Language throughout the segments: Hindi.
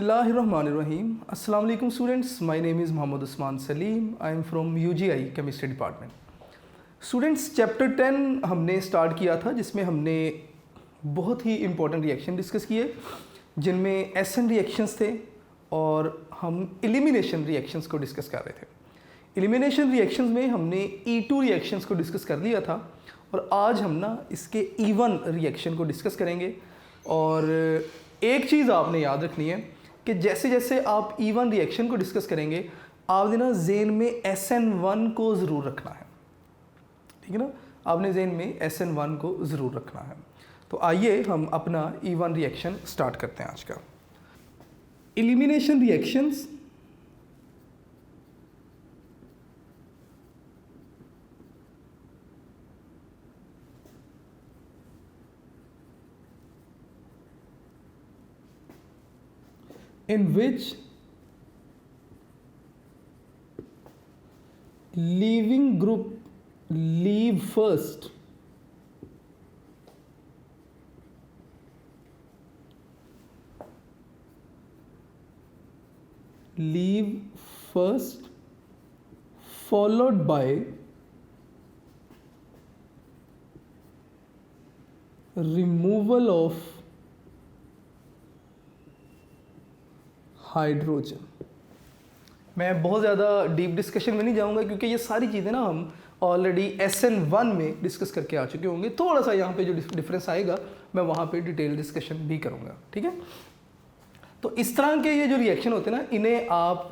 बिस्मिल्लाहिर्रहमानिर्रहीम। अस्सलाम वालेकुम students, my name is Mohammad Usman Salim. I am from UGI chemistry department. Students, chapter 10 हमने स्टार्ट किया था जिसमें हमने बहुत ही इंपॉर्टेंट रिएक्शन डिस्कस किए जिनमें एसएन रिएक्शंस थे और हम एलिमिनेशन रिएक्शंस को डिस्कस कर रहे थे। एलिमिनेशन रिएक्शंस में हमने E2 रिएक्शंस को डिस्कस कर लिया था और आज हम ना इसके E1 रिएक्शन को डिस्कस करेंगे। और एक चीज़ आपने याद रखनी है कि जैसे जैसे आप E1 रिएक्शन को डिस्कस करेंगे आपने ना ज़हन में SN1 को ज़रूर रखना है, ठीक है ना। आपने ज़हन में SN1 को ज़रूर रखना है। तो आइए हम अपना E1 रिएक्शन स्टार्ट करते हैं आज का। Elimination reactions in which leaving group leave first, followed by removal of hydrogen. मैं बहुत ज़्यादा डीप डिस्कशन में नहीं जाऊंगा क्योंकि ये सारी चीज़ें ना हम ऑलरेडी SN1 में डिस्कस करके आ चुके होंगे। थोड़ा सा यहाँ पे जो डिफरेंस आएगा मैं वहाँ पे डिटेल डिस्कशन भी करूँगा, ठीक है। तो इस तरह के ये जो रिएक्शन होते हैं ना इन्हें आप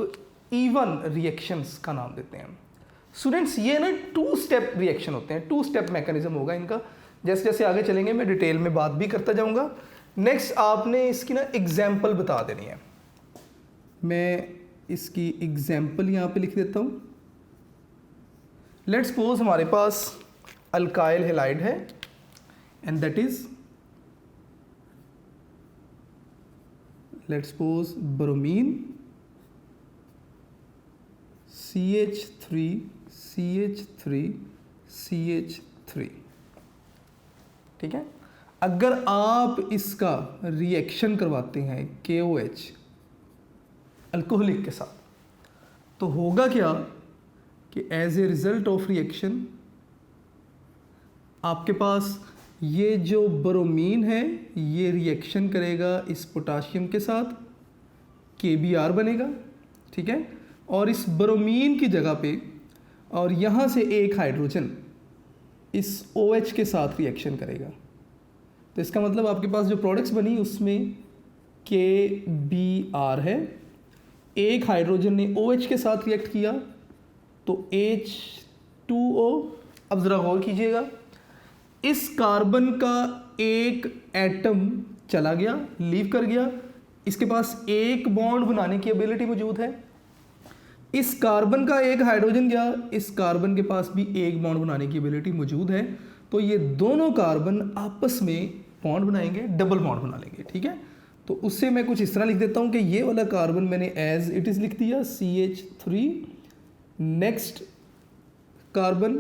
E1 रिएक्शंस का नाम देते हैं। स्टूडेंट्स, ये ना 2 स्टेप रिएक्शन होते हैं, 2 स्टेप मैकेनिज्म होगा इनका। जैसे जैसे आगे चलेंगे मैं डिटेल में बात भी करता जाऊँगा। नेक्स्ट आपने इसकी ना एग्जाम्पल बता देनी है। मैं इसकी एग्जाम्पल यहाँ पे लिख देता हूँ। लेट्स सपोज हमारे पास अल्काइल हैलाइड है and that is let's suppose bromine CH3CH3CH3, ठीक है। अगर आप इसका रिएक्शन करवाते हैं KOH अल्कोहलिक के साथ तो होगा क्या कि as a result of reaction आपके पास ये जो ब्रोमीन है ये रिएक्शन करेगा इस पोटाशियम के साथ, KBr बनेगा, ठीक है। और इस ब्रोमीन की जगह पे और यहाँ से एक हाइड्रोजन इस OH के साथ रिएक्शन करेगा। तो इसका मतलब आपके पास जो प्रोडक्ट्स बनी उसमें KBr है, एक हाइड्रोजन ने OH के साथ रिएक्ट किया तो H2O। अब ज़रा गौर कीजिएगा, इस कार्बन का एक एटम चला गया, लीव कर गया, इसके पास एक बॉन्ड बनाने की एबिलिटी मौजूद है। इस कार्बन का एक हाइड्रोजन गया, इस कार्बन के पास भी एक बॉन्ड बनाने की एबिलिटी मौजूद है। तो ये दोनों कार्बन आपस में बॉन्ड बनाएंगे, डबल बॉन्ड बना लेंगे, ठीक है। तो उससे मैं कुछ इस तरह लिख देता हूँ कि ये वाला कार्बन मैंने एज इट इज़ लिख दिया CH3, next carbon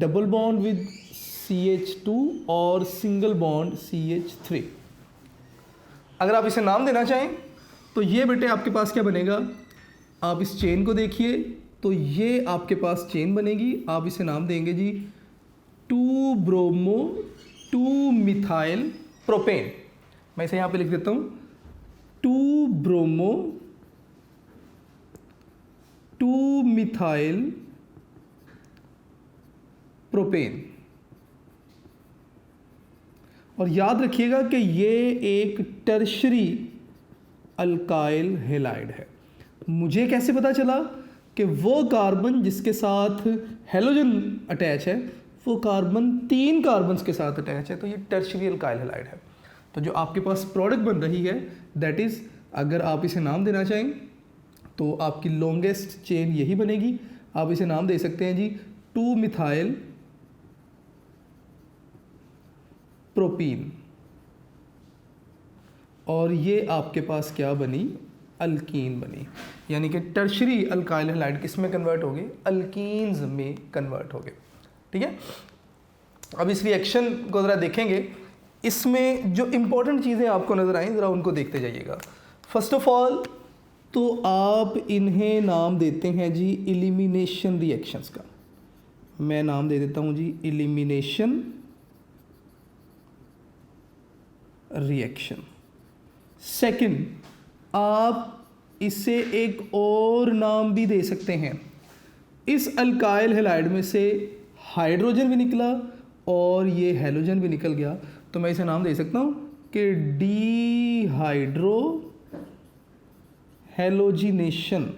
double bond with CH2 और सिंगल बॉन्ड CH3। अगर आप इसे नाम देना चाहें तो ये बेटे आपके पास क्या बनेगा, आप इस चेन को देखिए तो ये आपके पास चेन बनेगी। आप इसे नाम देंगे जी 2-ब्रोमो 2-मिथाइल प्रोपेन। मैं इसे यहाँ पे लिख देता हूँ 2-ब्रोमो 2-मिथाइल प्रोपेन। और याद रखिएगा कि ये एक टर्शरी अल्काइल हैलाइड है। मुझे कैसे पता चला कि वो कार्बन जिसके साथ हेलोजन अटैच है वो कार्बन 3 कार्बन्स के साथ अटैच है, तो ये टर्शरी अल्काइल हैलाइड है। तो जो आपके पास प्रोडक्ट बन रही है दैट इज़, अगर आप इसे नाम देना चाहें तो आपकी लॉन्गेस्ट चेन यही बनेगी। आप इसे नाम दे सकते हैं जी 2-मिथाइल प्रोपीन। और ये आपके पास क्या बनी, अल्कीन बनी। यानी कि टर्शरी अल्काइल हैलाइड किस में कन्वर्ट हो गए, अल्कीन्स में कन्वर्ट हो गए, ठीक है। अब इस रिएक्शन को ज़रा देखेंगे, इसमें जो इम्पोर्टेंट चीज़ें आपको नज़र आई ज़रा उनको देखते जाइएगा। फर्स्ट ऑफ ऑल तो आप इन्हें नाम देते हैं जी एलिमिनेशन रिएक्शंस का। मैं नाम दे देता हूं जी एलिमिनेशन रिएक्शन। सेकंड, आप इसे एक और नाम भी दे सकते हैं। इस अल्काइल हैलाइड में से हाइड्रोजन भी निकला और ये हैलोजन भी निकल गया, तो मैं इसे नाम दे सकता हूँ कि डीहाइड्रो हैलोजिनेशन।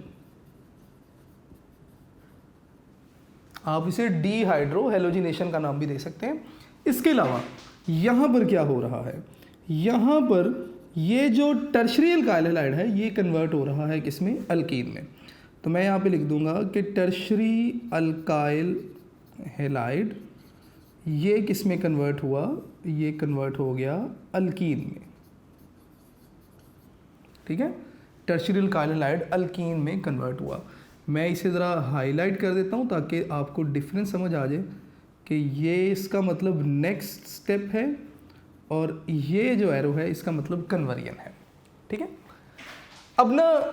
आप इसे डीहाइड्रो हैलोजिनेशन का नाम भी दे सकते हैं। इसके अलावा यहाँ पर क्या हो रहा है, यहाँ पर ये जो टर्शरी अल्काइल हैलाइड है ये कन्वर्ट हो रहा है किसमें, अल्कीन में। तो मैं यहाँ पे लिख दूंगा कि टर्शरी अल्काइल हैलाइड ये किस में कन्वर्ट हुआ, ये कन्वर्ट हो गया अल्कीन में। ठीक है, टर्शरी अल्काइल हैलाइड अल्कीन में कन्वर्ट हुआ। मैं इसे ज़रा हाईलाइट कर देता हूँ ताकि आपको डिफरेंस समझ आ जाए कि ये इसका मतलब नेक्स्ट स्टेप है और ये जो एरो है इसका मतलब कन्वर्जन है। ठीक है, अब ना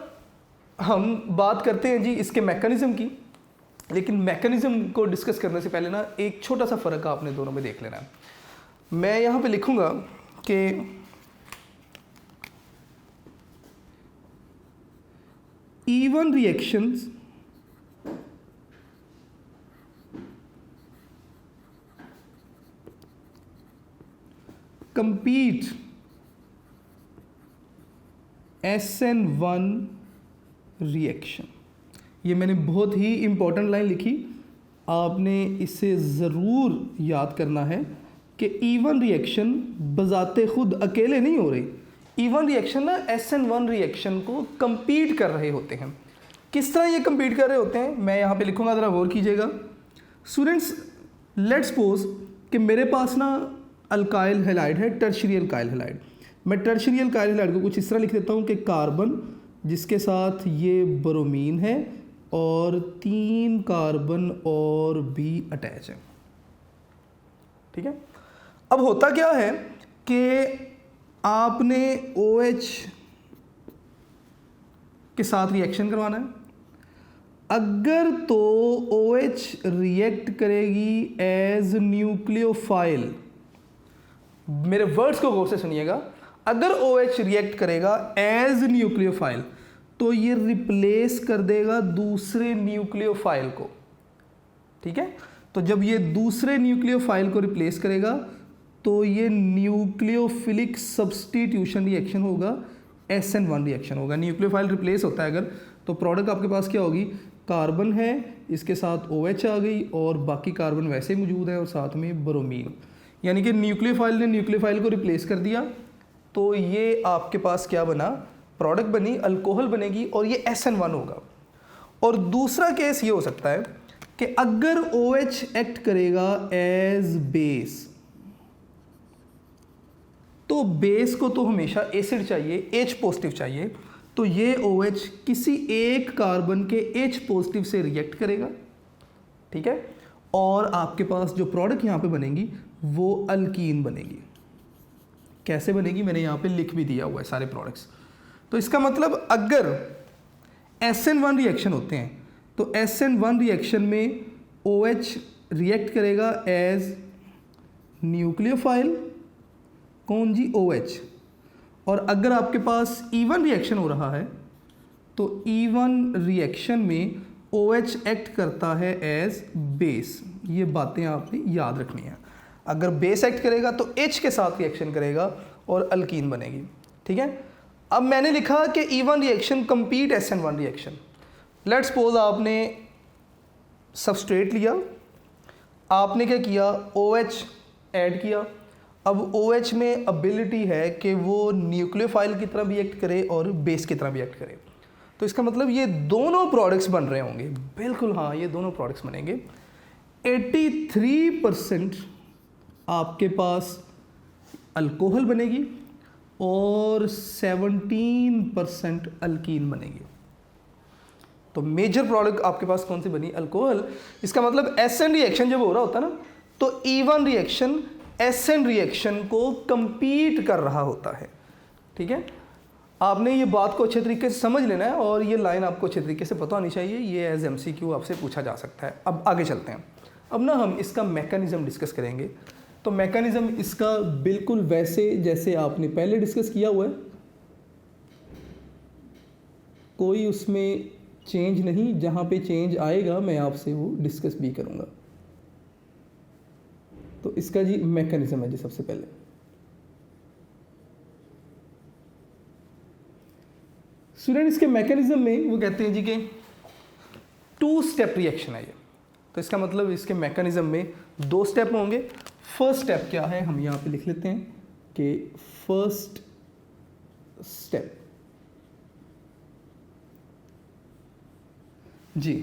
हम बात करते हैं जी इसके मैकेनिज्म की, लेकिन मैकेनिज्म को डिस्कस करने से पहले ना एक छोटा सा फ़र्क आपने दोनों में देख लेना है। मैं यहाँ पे लिखूँगा कि even reactions compete SN1 reaction. ये मैंने बहुत ही इंपॉर्टेंट लाइन लिखी, आपने इसे ज़रूर याद करना है कि इवन रिएक्शन बजाते खुद अकेले नहीं हो रही। इवन रिएक्शन ना SN1 रिएक्शन को compete कर रहे होते हैं। किस तरह ये compete कर रहे होते हैं मैं यहाँ पे लिखूँगा, ज़रा गौर कीजिएगा स्टूडेंट्स। लेट्स सपोज कि मेरे पास ना अल्काइल हैलाइड है, टर्शरी अल्काइल हैलाइड। मैं टर्शरी अल्काइल हैलाइड को कुछ इस तरह लिख देता हूँ कि कार्बन जिसके साथ ये ब्रोमीन है और 3 कार्बन और भी अटैच है। ठीक है, अब होता क्या है कि आपने OH के साथ रिएक्शन करवाना है। अगर तो OH रिएक्ट करेगी एज न्यूक्लियोफाइल, मेरे वर्ड्स को गौर से सुनिएगा, अगर OH रिएक्ट करेगा एज न्यूक्लियोफाइल तो ये रिप्लेस कर देगा दूसरे न्यूक्लियोफाइल को। ठीक है, तो जब ये दूसरे न्यूक्लियोफाइल को रिप्लेस करेगा तो ये न्यूक्लियोफिलिक सब्स्टिट्यूशन रिएक्शन होगा, SN1 रिएक्शन होगा। न्यूक्लियोफाइल रिप्लेस होता है अगर, तो प्रोडक्ट आपके पास क्या होगी, कार्बन है इसके साथ OH आ गई और बाकी कार्बन वैसे ही मौजूद है और साथ में ब्रोमीन, यानी कि न्यूक्लियोफाइल ने न्यूक्लियोफाइल को रिप्लेस कर दिया। तो ये आपके पास क्या बना, प्रोडक्ट बनी, अल्कोहल बनेगी और ये SN1 होगा। और दूसरा केस ये हो सकता है कि अगर OH एक्ट करेगा एज बेस, तो बेस को तो हमेशा एसिड चाहिए, H पॉजिटिव चाहिए, तो ये OH किसी एक कार्बन के H पॉजिटिव से रिएक्ट करेगा। ठीक है, और आपके पास जो प्रोडक्ट यहाँ पे बनेगी वो अल्कीन बनेगी। कैसे बनेगी मैंने यहाँ पे लिख भी दिया हुआ है सारे प्रोडक्ट्स। तो इसका मतलब अगर SN1 रिएक्शन होते हैं तो SN1 रिएक्शन में OH रिएक्ट करेगा एज न्यूक्लियोफाइल, कौन जी, OH। और अगर आपके पास इवन रिएक्शन हो रहा है तो इवन रिएक्शन में OH एक्ट करता है एज बेस। ये बातें आपने याद रखनी है। अगर बेस एक्ट करेगा तो H के साथ रिएक्शन करेगा और अल्कीन बनेगी। ठीक है, अब मैंने लिखा कि E one reaction compete SN1 reaction. Let's suppose आपने सबस्ट्रेट लिया, आपने क्या किया, OH ऐड किया। अब OH में एबिलिटी है कि वो न्यूक्लियोफाइल की तरह भी एक्ट करे और बेस की तरह भी एक्ट करे। तो इसका मतलब ये दोनों प्रोडक्ट्स बन रहे होंगे। बिल्कुल हाँ, ये दोनों प्रोडक्ट्स बनेंगे। 83% आपके पास अल्कोहल बनेगी और 17% अल्कीन बनेगी। तो मेजर प्रोडक्ट आपके पास कौन सी बनी, अल्कोहल। इसका मतलब SN रिएक्शन जब हो रहा होता है ना, तो इवन रिएक्शन SN रिएक्शन को कंपीट कर रहा होता है। ठीक है, आपने ये बात को अच्छे तरीके से समझ लेना है और ये लाइन आपको अच्छे तरीके से पता होनी चाहिए। ये एज MCQ आपसे पूछा जा सकता है। अब आगे चलते हैं। अब ना हम इसका मैकेनिज़्म डिस्कस करेंगे। तो मैकेनिज़्म इसका बिल्कुल वैसे जैसे आपने पहले डिस्कस किया हुआ है, कोई उसमें चेंज नहीं। जहाँ पे चेंज आएगा मैं आपसे वो डिस्कस भी करूँगा। तो इसका जी मैकेनिज़्म है जी। सबसे पहले स्टूडेंट इसके मैकेनिज़्म में वो कहते हैं जी कि 2 स्टेप रिएक्शन है ये। तो इसका मतलब इसके मैकेनिज़्म में 2 स्टेप होंगे। फर्स्ट स्टेप क्या है, हम यहाँ पे लिख लेते हैं कि फर्स्ट स्टेप जी।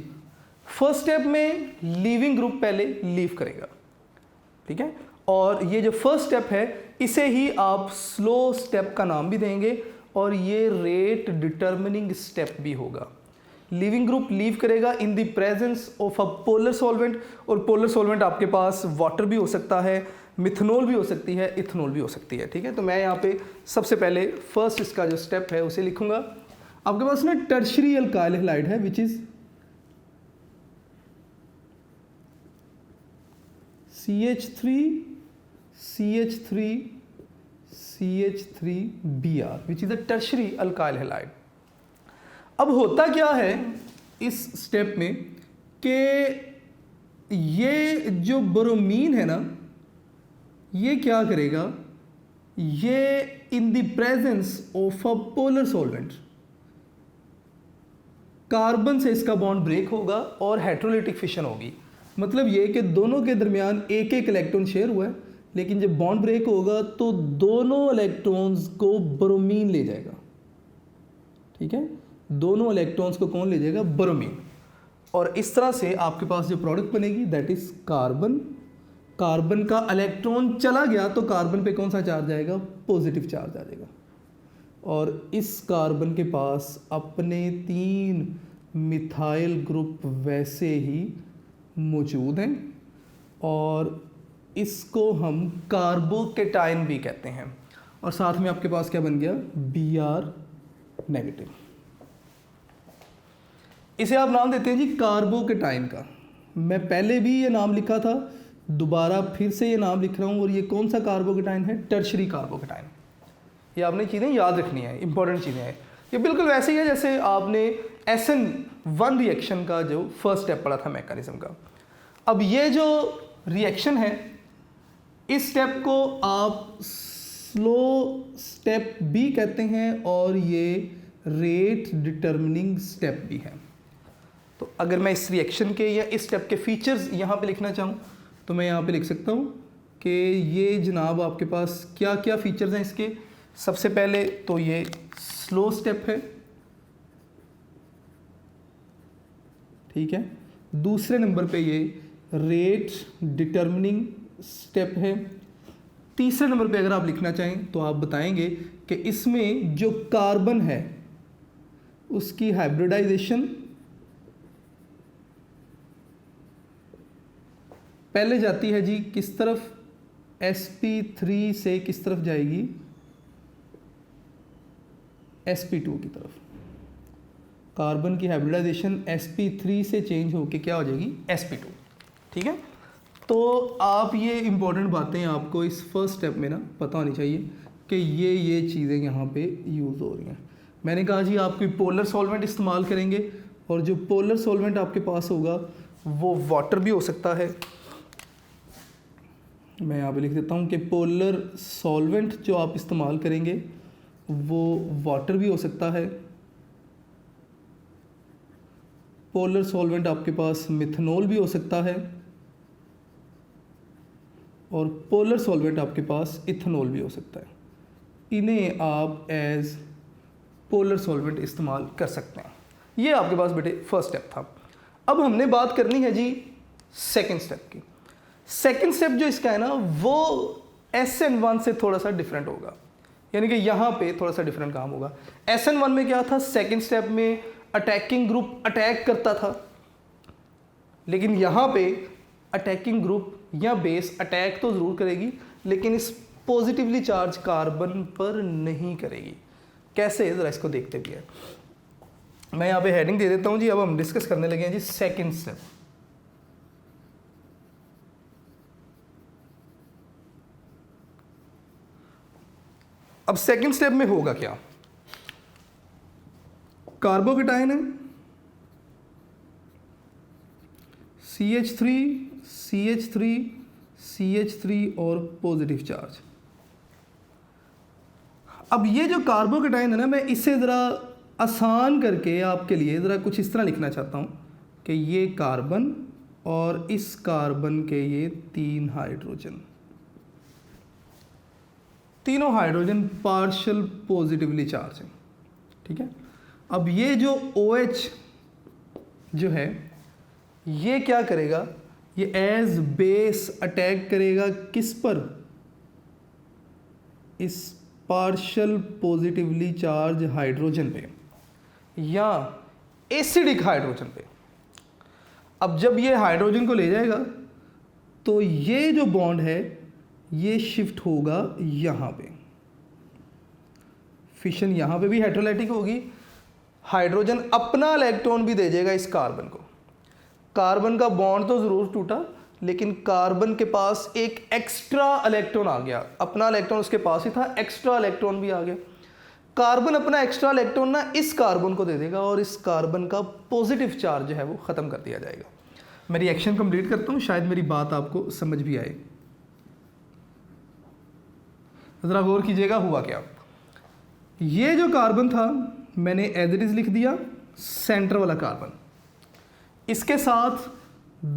फर्स्ट स्टेप में लीविंग ग्रुप पहले लीव करेगा, ठीक है। और ये जो फर्स्ट स्टेप है इसे ही आप स्लो स्टेप का नाम भी देंगे और ये रेट डिटर्मिनिंग स्टेप भी होगा। लीविंग ग्रुप लीव करेगा in the presence of a polar solvent, और पोलर सॉल्वेंट आपके पास वाटर भी हो सकता है, मिथनॉल भी हो सकती है, इथनॉल भी हो सकती है, ठीक है। तो मैं यहाँ पे सबसे पहले फर्स्ट इसका जो स्टेप है उसे लिखूंगा। आपके पास ना टर्शरी अल्काइल हैलाइड है which is CH3CH3Br which is a tertiary alkyl halide। अब होता क्या है इस स्टेप में कि ये जो ब्रोमीन है ना, ये क्या करेगा, ये in the presence of a polar solvent carbon से इसका बॉन्ड ब्रेक होगा और हेटेरोलिटिक फिशन होगी। मतलब ये कि दोनों के दरमियान एक एक इलेक्ट्रॉन शेयर हुआ है, लेकिन जब बॉन्ड ब्रेक होगा तो दोनों इलेक्ट्रॉन्स को ब्रोमीन ले जाएगा, ठीक है। दोनों इलेक्ट्रॉन्स को कौन ले जाएगा, ब्रोमीन। और इस तरह से आपके पास जो प्रोडक्ट बनेगी दैट इज कार्बन। कार्बन का इलेक्ट्रॉन चला गया तो कार्बन पे कौन सा चार्ज आएगा, पॉजिटिव चार्ज आ जाएगा। और इस कार्बन के पास अपने 3 मिथाइल ग्रुप वैसे ही मौजूद हैं और इसको हम कार्बोकेटाइन भी कहते हैं। और साथ में आपके पास क्या बन गया, Br नेगेटिव। इसे आप नाम देते हैं जी कार्बोकेटाइन का। मैं पहले भी ये नाम लिखा था, दोबारा फिर से ये नाम लिख रहा हूँ। और ये कौन सा कार्बोकेटाइन है, टर्शरी कार्बोकेटाइन। ये आपने चीज़ें याद रखनी है, इंपॉर्टेंट चीज़ें हैं। ये बिल्कुल वैसे ही है जैसे आपने SN1 रिएक्शन का जो फर्स्ट स्टेप पढ़ा था मैकेनिज्म का। अब ये जो रिएक्शन है इस स्टेप को आप स्लो स्टेप भी कहते हैं और ये रेट डिटर्मिनिंग स्टेप भी है। तो अगर मैं इस रिएक्शन के या इस स्टेप के फीचर्स यहाँ पे लिखना चाहूँ तो मैं यहाँ पे लिख सकता हूँ कि ये जनाब आपके पास क्या क्या फीचर्स हैं इसके। सबसे पहले तो ये स्लो स्टेप है, ठीक है। दूसरे नंबर पे ये रेट डिटर्मिनिंग स्टेप है। तीसरे नंबर पे अगर आप लिखना चाहें तो आप बताएंगे कि इसमें जो कार्बन है उसकी हाइब्रिडाइजेशन पहले जाती है जी किस तरफ, sp3 से किस तरफ जाएगी, sp2 की तरफ। कार्बन की हाइब्रिडाइजेशन sp3 से चेंज होके क्या हो जाएगी, sp2, ठीक है। तो आप ये इंपॉर्टेंट बातें आपको इस फर्स्ट स्टेप में ना पता होनी चाहिए कि ये चीज़ें यहाँ पे यूज़ हो रही हैं। मैंने कहा जी आप कोई पोलर सॉल्वेंट इस्तेमाल करेंगे और जो पोलर सॉल्वेंट आपके पास होगा वो वाटर भी हो सकता है। मैं यहाँ पे लिख देता हूँ कि पोलर सॉल्वेंट जो आप इस्तेमाल करेंगे वो वाटर भी हो सकता है। पोलर सॉल्वेंट आपके पास मिथनॉल भी हो सकता है और पोलर सॉल्वेंट आपके पास इथनॉल भी हो सकता है। इन्हें आप एज पोलर सॉल्वेंट इस्तेमाल कर सकते हैं। ये आपके पास बेटे फर्स्ट स्टेप था। अब हमने बात करनी है जी सेकंड स्टेप की। सेकंड स्टेप जो इसका है ना वो SN1 से थोड़ा सा डिफरेंट होगा, यानी कि यहाँ पे थोड़ा सा डिफरेंट काम होगा। SN1 में क्या था, सेकंड स्टेप में अटैकिंग ग्रुप अटैक करता था, लेकिन यहाँ पे अटैकिंग ग्रुप या बेस अटैक तो ज़रूर करेगी लेकिन इस पॉजिटिवली चार्ज कार्बन पर नहीं करेगी। कैसे, ज़रा इसको देखते भी है। मैं यहाँ पे हेडिंग दे देता हूँ जी। अब हम डिस्कस करने लगे हैं जी सेकंड स्टेप। अब सेकंड स्टेप में होगा क्या, कार्बोकेटाइन है CH3 CH3 CH3 और पॉजिटिव चार्ज। अब ये जो कार्बोकेटाइन है ना, मैं इसे ज़रा आसान करके आपके लिए ज़रा कुछ इस तरह लिखना चाहता हूँ कि ये कार्बन और इस कार्बन के ये 3 हाइड्रोजन, तीनों हाइड्रोजन पार्शियल पॉजिटिवली चार्ज है, ठीक है। अब ये जो OH जो है ये क्या करेगा, ये एज बेस अटैक करेगा किस पर, इस पार्शियल पॉजिटिवली चार्ज हाइड्रोजन पे या एसिडिक हाइड्रोजन पे। अब जब ये हाइड्रोजन को ले जाएगा तो ये जो बॉन्ड है ये शिफ्ट होगा यहाँ पे, फिशन यहाँ पे भी हाइड्रोलाइटिक होगी, हाइड्रोजन अपना इलेक्ट्रॉन भी दे देगा इस कार्बन को। कार्बन का बॉन्ड तो ज़रूर टूटा, लेकिन कार्बन के पास एक एक्स्ट्रा इलेक्ट्रॉन आ गया, अपना इलेक्ट्रॉन उसके पास ही था, एक्स्ट्रा इलेक्ट्रॉन भी आ गया। कार्बन अपना एक्स्ट्रा इलेक्ट्रॉन ना इस कार्बन को दे देगा और इस कार्बन का पॉजिटिव चार्ज जो है वो ख़त्म कर दिया जाएगा। मैं रिएक्शन कंप्लीट करता हूँ, शायद मेरी बात आपको समझ भी आए। ज़रा गौर कीजिएगा हुआ क्या, ये जो कार्बन था मैंने एज इट इज लिख दिया, सेंटर वाला कार्बन, इसके साथ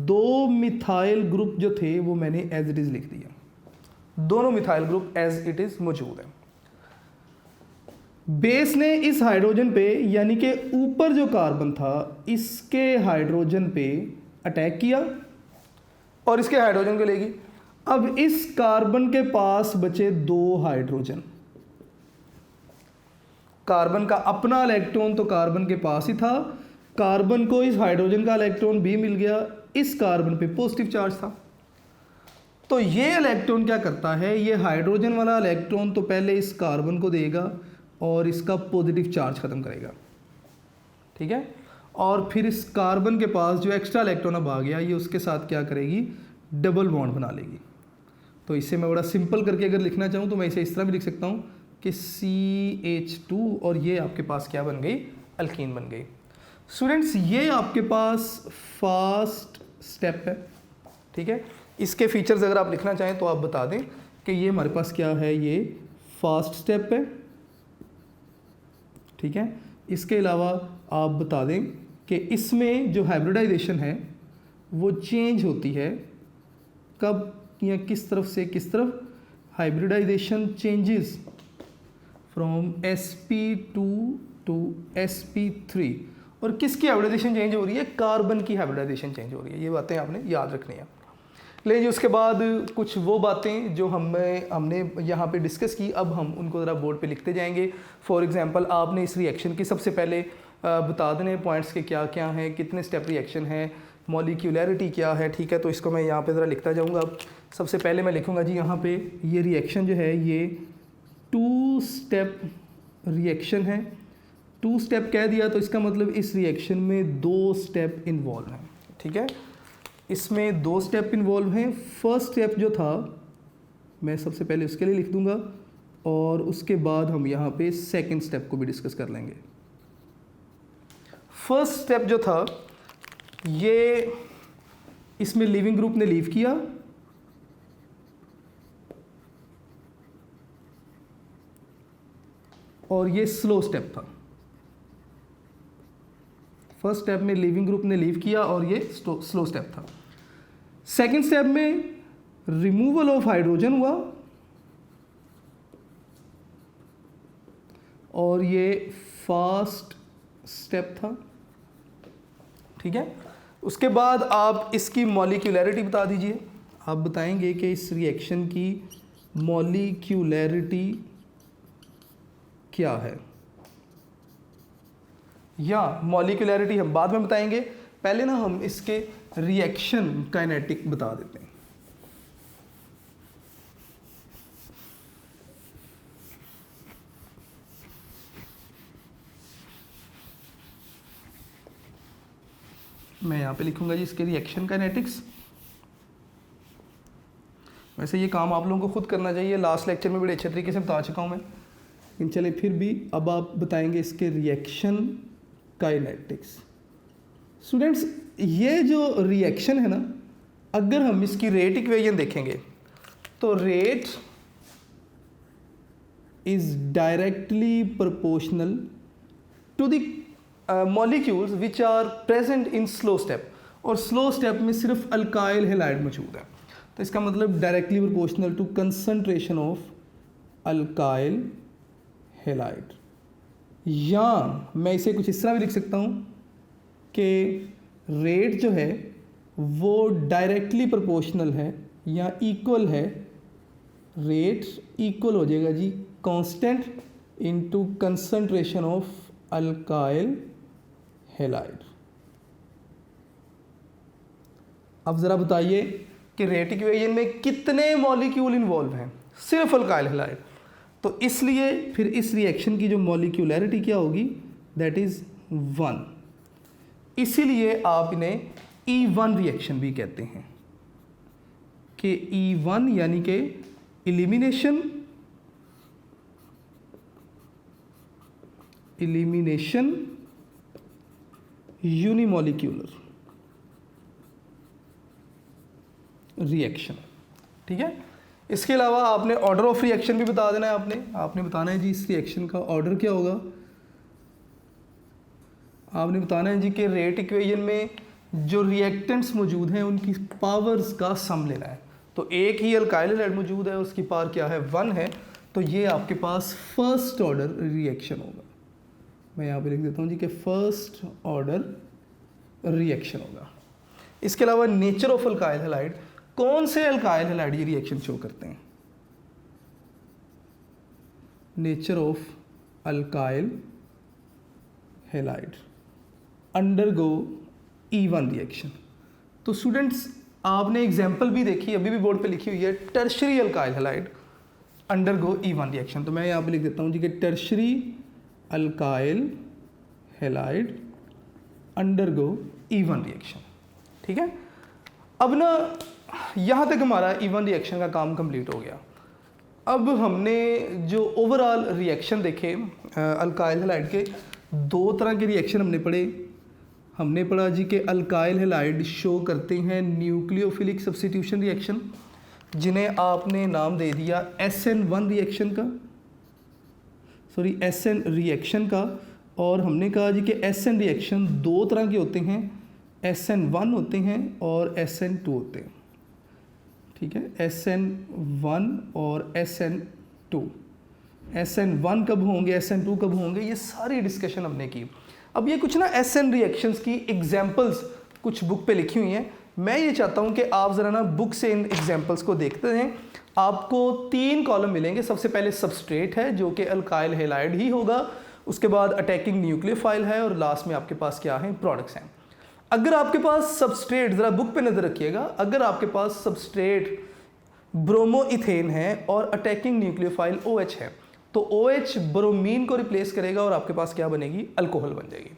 2 मिथाइल ग्रुप जो थे वो मैंने एज इट इज लिख दिया, दोनों methyl group as it is मौजूद है। बेस ने इस हाइड्रोजन पे यानी कि ऊपर जो कार्बन था इसके हाइड्रोजन पे अटैक किया और इसके हाइड्रोजन को लेगी। अब इस कार्बन के पास बचे 2 हाइड्रोजन, कार्बन का अपना इलेक्ट्रॉन तो कार्बन के पास ही था, कार्बन को इस हाइड्रोजन का इलेक्ट्रॉन भी मिल गया, इस कार्बन पे पॉजिटिव चार्ज था। तो ये इलेक्ट्रॉन क्या करता है, ये हाइड्रोजन वाला इलेक्ट्रॉन तो पहले इस कार्बन को देगा और इसका पॉजिटिव चार्ज ख़त्म करेगा, ठीक है। और फिर इस कार्बन के पास जो एक्स्ट्रा इलेक्ट्रॉन अब आ गया ये उसके साथ क्या करेगी, डबल बॉन्ड बना लेगी। तो इसे मैं बड़ा सिंपल करके अगर लिखना चाहूँ तो मैं इसे इस तरह भी लिख सकता हूँ कि CH2 और ये आपके पास क्या बन गई, अल्कीन बन गई। स्टूडेंट्स ये आपके पास फर्स्ट स्टेप है, ठीक है। इसके फीचर्स अगर आप लिखना चाहें तो आप बता दें कि ये हमारे पास क्या है, ये फर्स्ट स्टेप है, ठीक है। इसके अलावा आप बता दें कि इसमें जो हाइब्रिडाइजेशन है वो चेंज होती है कब या किस तरफ से किस तरफ, hybridisation changes from sp2 to sp3। और किसकी हाइब्रिडाइजेशन चेंज हो रही है, कार्बन की हाइब्रिडाइजेशन चेंज हो रही है। ये बातें आपने याद रखनी है। लेकिन उसके बाद कुछ वो बातें जो हमने यहाँ पे डिस्कस की, अब हम उनको ज़रा बोर्ड पे लिखते जाएंगे। फॉर एग्जांपल आपने इस रिएक्शन की सबसे पहले बता देने पॉइंट्स के क्या क्या हैं, कितने स्टेप रिएक्शन है, मॉलिक्यूलैरिटी क्या है, ठीक है। तो इसको मैं यहाँ पे ज़रा लिखता जाऊँगा। अब सबसे पहले मैं लिखूँगा जी यहाँ पे ये रिएक्शन जो है ये 2 स्टेप रिएक्शन है। 2 स्टेप कह दिया तो इसका मतलब इस रिएक्शन में 2 स्टेप इन्वॉल्व हैं, ठीक है। इसमें 2 स्टेप इन्वॉल्व हैं। फर्स्ट स्टेप जो था मैं सबसे पहले उसके लिए लिख दूंगा और उसके बाद हम यहाँ पे सेकंड स्टेप को भी डिस्कस कर लेंगे। फर्स्ट स्टेप जो था ये इसमें लीविंग ग्रुप ने लीव किया और ये स्लो स्टेप था। फर्स्ट स्टेप में लीविंग ग्रुप ने लीव किया और ये स्लो स्टेप था। सेकंड स्टेप में रिमूवल ऑफ हाइड्रोजन हुआ और ये फास्ट स्टेप था, ठीक है। उसके बाद आप इसकी मॉलिक्यूलैरिटी बता दीजिए। आप बताएंगे कि इस रिएक्शन की मॉलिक्यूलैरिटी क्या है, या मॉलिक्यूलैरिटी हम बाद में बताएंगे, पहले ना हम इसके रिएक्शन काइनेटिक बता देते हैं। मैं यहाँ पे लिखूँगा जी इसके रिएक्शन काइनेटिक्स। वैसे ये काम आप लोगों को खुद करना चाहिए, लास्ट लेक्चर में बड़े अच्छे तरीके से बता चुका हूँ मैं, लेकिन चले फिर भी अब आप बताएंगे इसके रिएक्शन काइनेटिक्स। स्टूडेंट्स ये जो रिएक्शन है ना, अगर हम इसकी रेट इक्वेशन देखेंगे तो rate is directly proportional to the molecules which are present in slow step, और स्लो स्टेप में सिर्फ अल्काइल हैलाइड मौजूद है, तो इसका मतलब directly proportional to concentration of alkyl halide. या मैं इसे कुछ इस तरह भी लिख सकता हूँ कि रेट जो है वो डायरेक्टली प्रोपोर्शनल है या इक्वल है, रेट इक्वल हो जाएगा जी constant into concentration of alkyl halide. अब ज़रा बताइए कि रेट इक्वेशन में कितने मॉलिक्यूल इन्वॉल्व हैं, सिर्फ अल्काइल हैलाइड, तो इसलिए फिर इस रिएक्शन की जो मॉलिक्यूलैरिटी क्या होगी, दैट इज़ 1। इसीलिए आप इन्हें E1 रिएक्शन भी कहते हैं कि E1 यानी कि इलिमिनेशन यूनिमॉलिक्यूलर रिएक्शन। ठीक है, इसके अलावा आपने ऑर्डर ऑफ रिएक्शन भी बता देना है, आपने बताना है जी इस रिएक्शन का ऑर्डर क्या होगा। आपने बताना है जी कि रेट इक्वेशन में जो रिएक्टेंट्स मौजूद हैं उनकी पावर्स का सम लेना है, तो एक ही अल्काइल हैलाइड मौजूद है, उसकी पावर क्या है, 1 है, तो ये आपके पास फर्स्ट ऑर्डर रिएक्शन होगा। मैं यहाँ पे लिख देता हूँ जी कि फर्स्ट ऑर्डर रिएक्शन होगा। इसके अलावा नेचर ऑफ अल्काइल हैलाइड, कौन से अल्काइल हैलाइड ये रिएक्शन शो करते हैं, nature of alkyl halide undergo E1 reaction. तो स्टूडेंट्स आपने एग्जांपल भी देखी, अभी भी बोर्ड पे लिखी हुई है, tertiary alkyl halide undergo E1 reaction, तो मैं यहाँ पे लिख देता हूँ जी कि tertiary alkyl halide undergo E1 reaction. ठीक है, अब ना यहाँ तक हमारा E1 रिएक्शन का काम कंप्लीट हो गया। अब हमने जो ओवरऑल रिएक्शन देखे अल्काइल हैलाइड के, 2 तरह के रिएक्शन हमने पढ़े। हमने पढ़ा जी कि अल्काइल हैलाइड शो करते हैं न्यूक्लियोफिलिक सब्स्टिट्यूशन रिएक्शन, जिन्हें आपने नाम दे दिया SN1 रिएक्शन का, सॉरी SN रिएक्शन का। और हमने कहा जी कि SN रिएक्शन 2 तरह के होते हैं, SN1 होते हैं और SN2 होते हैं। ठीक है, SN1 और SN2, SN1 कब होंगे, SN2 कब होंगे, ये सारी डिस्कशन हमने की। अब ये कुछ ना SN रिएक्शंस की एग्जांपल्स कुछ बुक पे लिखी हुई हैं, मैं ये चाहता हूँ कि आप ज़रा ना बुक से इन एग्जांपल्स को देखते हैं। आपको 3 कॉलम मिलेंगे। सबसे पहले सबस्ट्रेट है जो कि अल्काइल हैलाइड ही होगा, उसके बाद अटैकिंग न्यूक्लियोफाइल है, और लास्ट में आपके पास क्या है, प्रोडक्ट्स हैं। अगर आपके पास सबस्ट्रेट, ज़रा बुक पे नज़र रखिएगा, अगर आपके पास सबस्ट्रेट ब्रोमोइथेन है और अटैकिंग न्यूक्लियोफाइल OH है, तो OH ब्रोमीन को रिप्लेस करेगा और आपके पास क्या बनेगी, अल्कोहल बन जाएगी।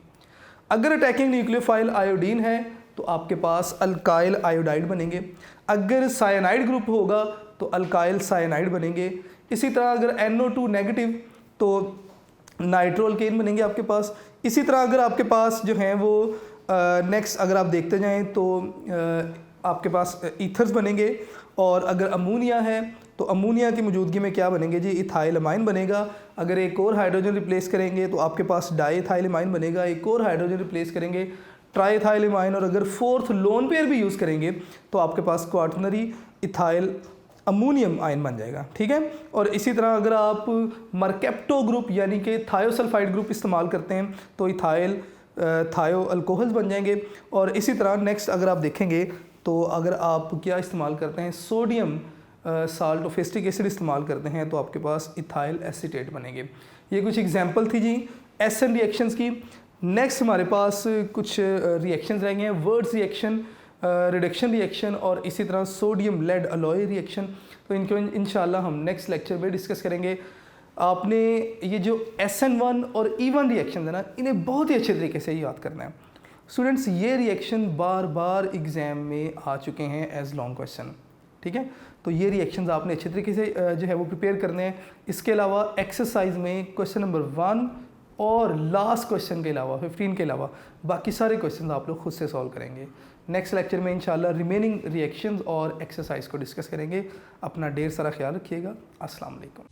अगर अटैकिंग न्यूक्लियोफाइल आयोडीन है तो आपके पास अल्काइल आयोडाइड बनेंगे। अगर साइनाइड ग्रुप होगा तो अल्काइल साइनाइड बनेंगे। इसी तरह अगर NO2 नेगेटिव तो नाइट्रोअल्केन बनेंगे आपके पास। इसी तरह अगर आपके पास जो हैं वो नेक्स्ट अगर आप देखते जाएं तो आपके पास ईथर्स बनेंगे, और अगर अमोनिया है तो अमोनिया की मौजूदगी में क्या बनेंगे जी, इथाइल अमाइन बनेगा। अगर एक और हाइड्रोजन रिप्लेस करेंगे तो आपके पास डाईइथाइल अमाइन बनेगा, एक और हाइड्रोजन रिप्लेस करेंगे ट्राईइथाइल अमाइन, और अगर 4th लोन पेयर भी यूज़ करेंगे तो आपके पास क्वाटरनरी इथाइल अमोनियम आयन बन जाएगा। ठीक है, और इसी तरह अगर आप मरकेप्टो ग्रुप यानी कि थायोसल्फाइड ग्रुप इस्तेमाल करते हैं तो इथाइल थायो अल्कोहल्स बन जाएंगे। और इसी तरह नेक्स्ट अगर आप देखेंगे तो अगर आप क्या इस्तेमाल करते हैं, सोडियम साल्ट फेस्टिक एसिड इस्तेमाल करते हैं तो आपके पास इथाइल एसीटेट बनेंगे। ये कुछ एग्जांपल थी जी SN रिएक्शंस की। नेक्स्ट हमारे पास कुछ रिएक्शंस रहेंगे हैं, वर्ड्स रिएक्शन, रिडक्शन रिएक्शन और इसी तरह सोडियम लेड अलॉय रिएक्शन। तो इनको इंशाल्लाह हम नेक्स्ट लेक्चर में डिस्कस करेंगे। आपने ये जो SN1 और E1 रिएक्शन है ना, इन्हें बहुत ही अच्छे तरीके से याद करना है। स्टूडेंट्स ये रिएक्शन बार बार एग्ज़ाम में आ चुके हैं एज लॉन्ग क्वेश्चन, ठीक है। तो ये रिएक्शंस आपने अच्छे तरीके से जो है वो प्रिपेयर करने हैं। इसके अलावा एक्सरसाइज में क्वेश्चन नंबर 1 और लास्ट क्वेश्चन के अलावा 15 के अलावा बाकी सारे क्वेश्चन आप लोग खुद से सॉल्व करेंगे। नेक्स्ट लेक्चर में इंशाल्लाह रिमेनिंग रिएक्शंस और एक्सरसाइज को डिस्कस करेंगे। अपना ढेर सारा ख्याल रखिएगा। अस्सलाम वालेकुम।